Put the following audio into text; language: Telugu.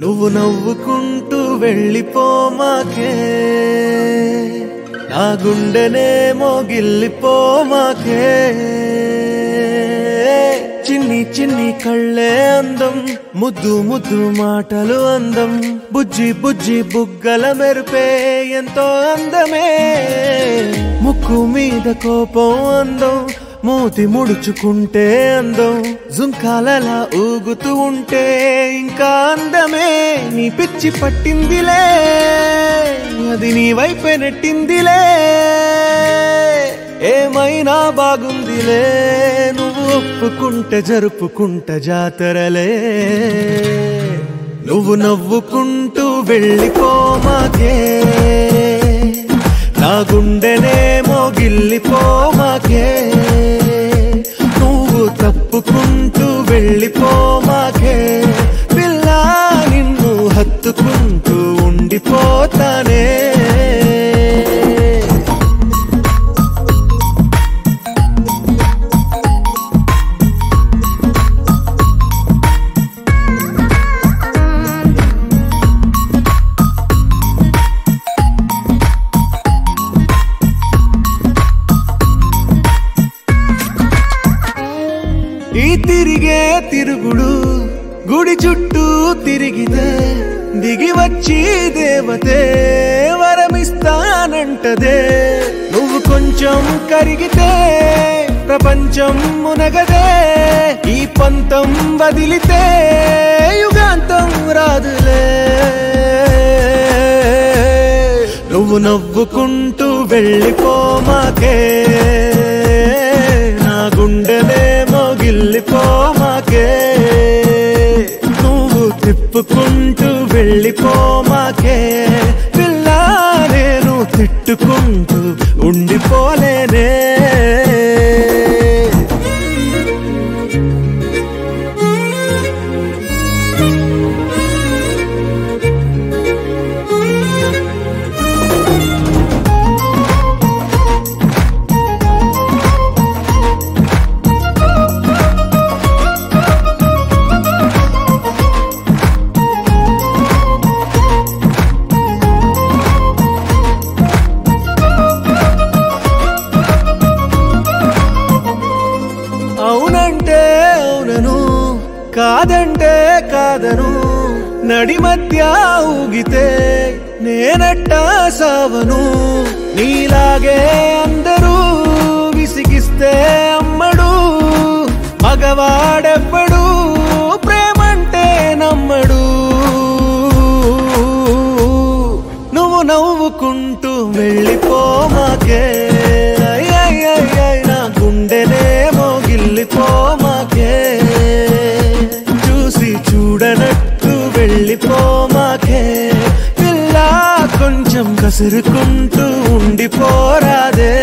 నువ్వు నవ్వుకుంటూ వెళ్ళిపోమాకే, నా గుండెనేమో గిల్లిపోమాకే. చిన్ని చిన్ని కళ్ళే అందం, ముద్దు ముద్దు మాటలు అందం, బుజ్జి బుజ్జి బుగ్గల మెరుపే ఎంతో అందమే. ముక్కు మీద కోపం అందం, మూతి ముడుచుకుంటే అందం, జుంకాలలా ఊగుతూ ఉంటే ఇంకా అందమే. నీ పిచ్చి పట్టిందిలే, అది నీ వైపే నెట్టిందిలే. ఏమైనా బాగుందిలే, నువ్వు ఒప్పుకుంటే జరుపుకుంట జాతరలే. నువ్వు నవ్వుకుంటూ వెళ్ళిపోమాకే, నా గుండెనేమో గిల్లిపోమాకే. నువ్వు తప్పుకుంటూ వెళ్ళిపోమాకే, పిల్ల నిన్ను హత్తుకుంటూ ఉండిపోతానే. ఈ తిరిగే తిరుగుడు గుడి చుట్టూ తిరిగితే, దిగి వచ్చి దేవతే వరమిస్తానంటదే. నువ్వు కొంచెం కరిగితే ప్రపంచం మునగదే. ఈ పంతం వదిలితే యుగాంతం రాదులే. నువ్వు నవ్వుకుంటూ వెళ్ళిపోమాకే, నా గుండెనేమో గిల్లిపోమాకే. నువ్వు తిప్పుకుంటూ వెళ్ళిపోమాకే, పిల్ల నేను తిట్టుకుంటూ ఉండిపోలేనే. అవునంటే అవునను, కాదంటే కాదను, నడి మధ్య ఊగితే నేనట్టా సావను. నీలాగే అందరూ విసిగిస్తే అమ్మడు, మగవాడెవ్వడు ప్రేమంటే నమ్మడు. నువ్వు నవ్వుకుంటూ వెళ్ళిపోమాకే, నా గుండెనేమో గిల్లిపోమాకే. చూసి చూడనట్టు వెళ్ళిపోమాకే, పిల్ల కొంచెం కసురుకుంటూ ఉండిపోరాదే.